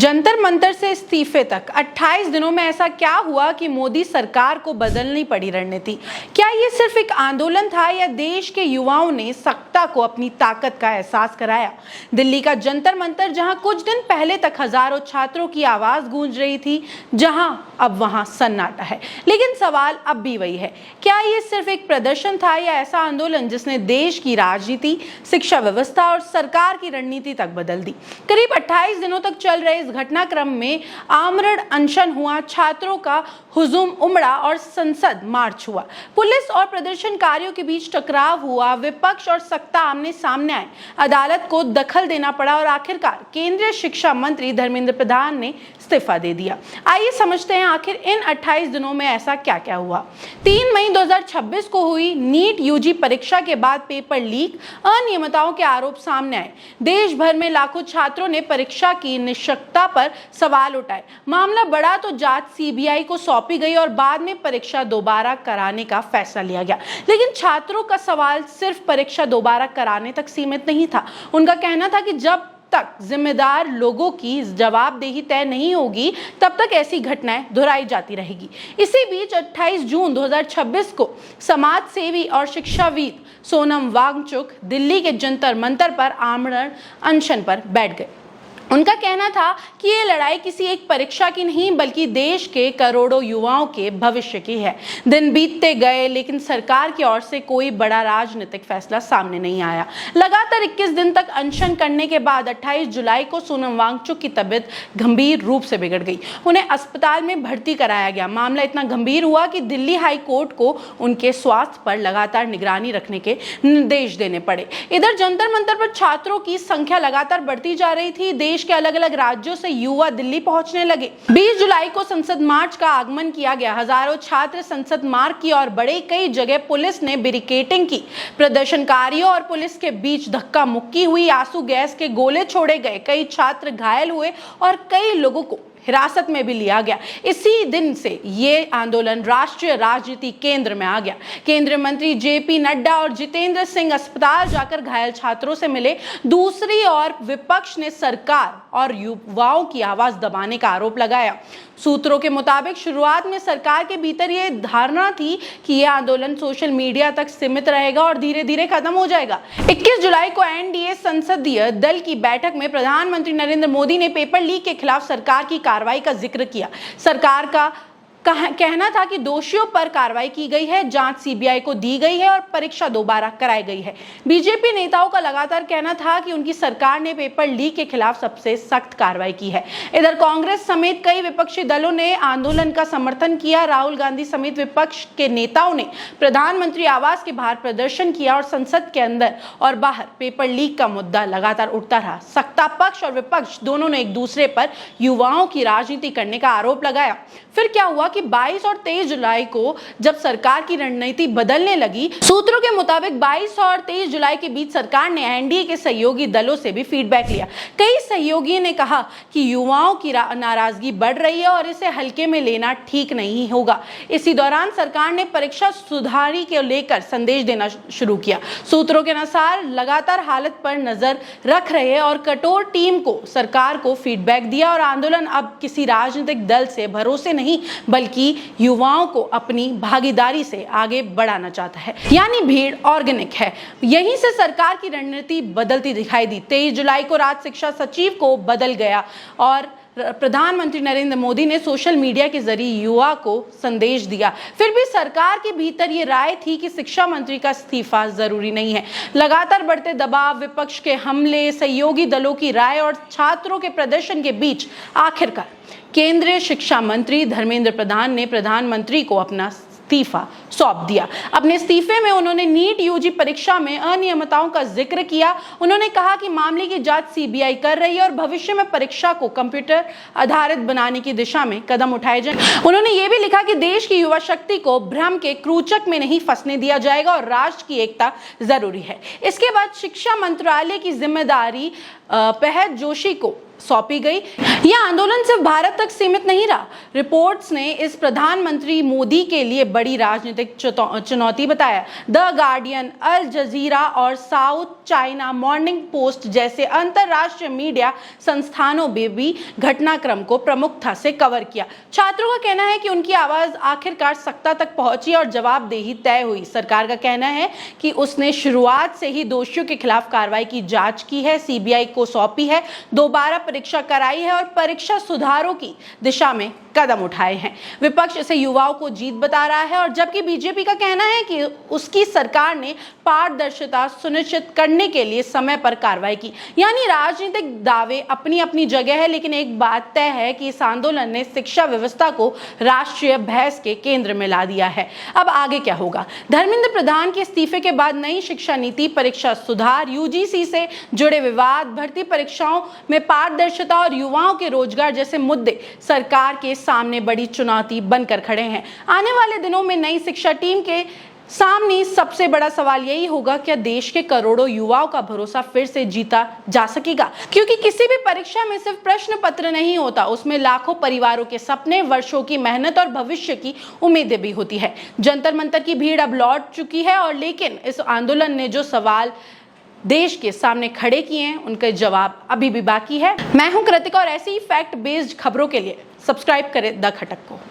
जंतर मंतर से इस्तीफे तक 28 दिनों में ऐसा क्या हुआ कि मोदी सरकार को बदलनी पड़ी रणनीति? क्या ये सिर्फ एक आंदोलन था या देश के युवाओं ने सत्ता को अपनी ताकत का एहसास कराया? दिल्ली का जंतर मंतर, जहां कुछ दिन पहले तक हजारों छात्रों की आवाज गूंज रही थी, जहां अब वहां सन्नाटा है। लेकिन सवाल अब भी वही है, क्या ये सिर्फ एक प्रदर्शन था या ऐसा आंदोलन जिसने देश की राजनीति, शिक्षा व्यवस्था और सरकार की रणनीति तक बदल दी? करीब 28 दिनों तक चल रहे इस घटनाक्रम में आमरण अनशन हुआ, छात्रों का हुजूम उमड़ा और संसद मार्च हुआ। पुलिस और प्रदर्शनकारियों के बीच टकराव हुआ, विपक्ष और सत्ता आमने सामने आए, अदालत को दखल देना पड़ा और आखिरकार केंद्रीय शिक्षा मंत्री धर्मेंद्र प्रधान ने इस्तीफा दे दिया। आइए समझते हैं आखिर इन 28 दिनों में ऐसा क्या क्या हुआ। 3 मई 2026 को हुई नीट यूजी परीक्षा के बाद पेपर लीक, अनियमितताओं के आरोप सामने आए। देश भर में लाखों छात्रों ने परीक्षा की निष्पक्षता पर सवाल उठाए। मामला बढ़ा तो जांच सीबीआई को सौंपी गई और बाद में परीक्षा दोबारा कराने का फैसला लिया गया। लेकिन छात्रों का सवाल सिर्फ परीक्षा दोबारा कराने तक सीमित नहीं था। उनका कहना था कि जब तक जिम्मेदार लोगों की जवाबदेही तय नहीं होगी, तब तक ऐसी घटनाएं दोहराई जाती रहेगी। इसी बीच 28 जून 2026 को समाज सेवी और शिक्षाविद सोनम वांगचुक दिल्ली के जंतर मंतर पर आमरण अनशन पर बैठ गए। उनका कहना था कि ये लड़ाई किसी एक परीक्षा की नहीं बल्कि देश के करोड़ों युवाओं के भविष्य की है। दिन बीतते गए लेकिन सरकार की ओर से कोई बड़ा राजनीतिक फैसला सामने नहीं आया। लगातार 21 दिन तक अनशन करने के बाद 28 जुलाई को सोनम वांगचुक की तबीयत गंभीर रूप से बिगड़ गई। उन्हें अस्पताल में भर्ती कराया गया। मामला इतना गंभीर हुआ कि दिल्ली हाई कोर्ट को उनके स्वास्थ्य पर लगातार निगरानी रखने के निर्देश देने पड़े। इधर जंतर मंतर पर छात्रों की संख्या लगातार बढ़ती जा रही थी। देश के अलग अलग राज्यों से युवा दिल्ली पहुंचने लगे। 20 जुलाई को संसद मार्च का आगमन किया गया। हजारों छात्र संसद मार्ग की और बढ़े। कई जगह पुलिस ने बैरिकेडिंग की। प्रदर्शनकारियों और पुलिस के बीच धक्का मुक्की हुई, आंसू गैस के गोले छोड़े गए, कई छात्र घायल हुए और कई लोगों को हिरासत में भी लिया गया। इसी दिन से ये आंदोलन राष्ट्रीय राजनीति केंद्र में आ गया। केंद्रीय मंत्री जेपी नड्डा और जितेंद्र सिंह अस्पताल जाकर घायल छात्रों से मिले। दूसरी ओर विपक्ष ने सरकार और युवाओं की आवाज दबाने का आरोप लगाया। सूत्रों के मुताबिक शुरुआत में सरकार के भीतर ये धारणा थी कि यह आंदोलन सोशल मीडिया तक सीमित रहेगा और धीरे धीरे खत्म हो जाएगा। 21 जुलाई को एनडीए संसदीय दल की बैठक में प्रधानमंत्री नरेंद्र मोदी ने पेपर लीक के खिलाफ सरकार की कार्रवाई का जिक्र किया। सरकार का कहना था कि दोषियों पर कार्रवाई की गई है, जांच सीबीआई को दी गई है और परीक्षा दोबारा कराई गई है। बीजेपी नेताओं का लगातार कहना था कि उनकी सरकार ने पेपर लीक के खिलाफ सबसे सख्त कार्रवाई की है। इधर कांग्रेस समेत कई विपक्षी दलों ने आंदोलन का समर्थन किया। राहुल गांधी समेत विपक्ष के नेताओं ने प्रधानमंत्री आवास के बाहर प्रदर्शन किया और संसद के अंदर और बाहर पेपर लीक का मुद्दा लगातार उठता रहा। सत्ता पक्ष और विपक्ष दोनों ने एक दूसरे पर युवाओं की राजनीति करने का आरोप लगाया। फिर क्या हुआ कि 22 और 23 जुलाई को जब सरकार की रणनीति बदलने लगी, सूत्रों के मुताबिक 22 और 23 जुलाई के बीच सरकार ने एनडीए के सहयोगी दलों से भी फीडबैक लिया। कई सहयोगी ने कहा कि युवाओं की नाराजगी बढ़ रही है और इसे हल्के में लेना ठीक नहीं होगा। इसी दौरान सरकार ने परीक्षा सुधारी के लेकर संदेश देना शुरू किया। सूत्रों के अनुसार लगातार हालत पर नजर रख रहे और कठोर टीम को सरकार को फीडबैक दिया और आंदोलन अब किसी राजनीतिक दल से भरोसे नहीं बल्कि युवाओं को अपनी भागीदारी से आगे बढ़ाना चाहता है। यानी भीड़ ऑर्गेनिक है। यहीं से सरकार की रणनीति बदलती दिखाई दी। 23 जुलाई को राज्य शिक्षा सचिव को बदल गया और प्रधानमंत्री नरेंद्र मोदी ने सोशल मीडिया के जरिए युवा को संदेश दिया। फिर भी सरकार के भीतर ये राय थी कि शिक्षा मंत्री का इस्तीफा जरूरी नहीं है। लगातार बढ़ते दबाव, विपक्ष के हमले, सहयोगी दलों की राय और छात्रों के प्रदर्शन के बीच आखिरकार केंद्रीय शिक्षा मंत्री धर्मेंद्र प्रधान ने प्रधानमंत्री को अपना इस्तीफा सौंप दिया। अपने इस्तीफे में उन्होंने नीट यूजी परीक्षा में अनियमितताओं का जिक्र किया। उन्होंने कहा कि मामले की जांच सीबीआई कर रही है और भविष्य में परीक्षा को कंप्यूटर आधारित बनाने की दिशा में कदम उठाए जाएं। उन्होंने ये भी लिखा कि देश की युवा शक्ति को भ्रम के क्रूचक में नहीं फंसने दिया जाएगा और राष्ट्र की एकता जरूरी है। इसके बाद शिक्षा मंत्रालय की जिम्मेदारी प्रहद जोशी को सौंपी गई। यह आंदोलन सिर्फ भारत तक सीमित नहीं रहा। रिपोर्ट्स ने इस प्रधानमंत्री मोदी के लिए बड़ी राजनीतिक चुनौती बताया। द गार्डियन, अल जजीरा और साउथ चाइना मॉर्निंग पोस्ट जैसे अंतरराष्ट्रीय मीडिया संस्थानों में भी घटनाक्रम को प्रमुखता से कवर किया। छात्रों का कहना है कि उनकी आवाज आखिरकार सत्ता तक पहुंची और जवाबदेही तय हुई। सरकार का कहना है कि उसने शुरुआत से ही दोषियों के खिलाफ कार्रवाई की जांच की है, सीबीआई को सौंपी है, दोबारा परीक्षा कराई है और परीक्षा सुधारों की दिशा में कदम उठाए हैं। विपक्ष इसे युवाओं को जीत बता रहा है और जबकि बीजेपी का कहना है कि उसकी सरकार ने पारदर्शिता सुनिश्चित करने के लिए समय पर कार्रवाई की। यानी राजनीतिक दावे अपनी अपनी जगह है, लेकिन एक बात तय है कि इस आंदोलन ने शिक्षा व्यवस्था को राष्ट्रीय बहस के केंद्र में ला दिया है। अब आगे क्या होगा? धर्मेंद्र प्रधान के इस्तीफे के बाद नई शिक्षा नीति, परीक्षा सुधार, यूजीसी से जुड़े विवाद, भर्ती परीक्षाओं में पारदर्शिता और युवाओं के रोजगार जैसे मुद्दे सरकार के सामने बड़ी चुनौती बनकर खड़े हैं। आने वाले दिनों में नई शिक्षा टीम के सामने सबसे बड़ा सवाल यही होगा, क्या देश के करोड़ों युवाओं का भरोसा फिर से जीता जा सकेगा? क्योंकि किसी भी परीक्षा में सिर्फ प्रश्न पत्र नहीं होता, उसमें लाखों परिवारों के सपने, वर्षों की मेहनत और भविष्य की उम्मीदें भी होती है। जंतर मंतर की भीड़ अब लौट चुकी है और लेकिन इस आंदोलन ने जो सवाल देश के सामने खड़े किए हैं, उनके जवाब अभी भी बाकी है। मैं हूं कृतिका और ऐसी ही फैक्ट बेस्ड खबरों के लिए सब्सक्राइब करें द खटक को।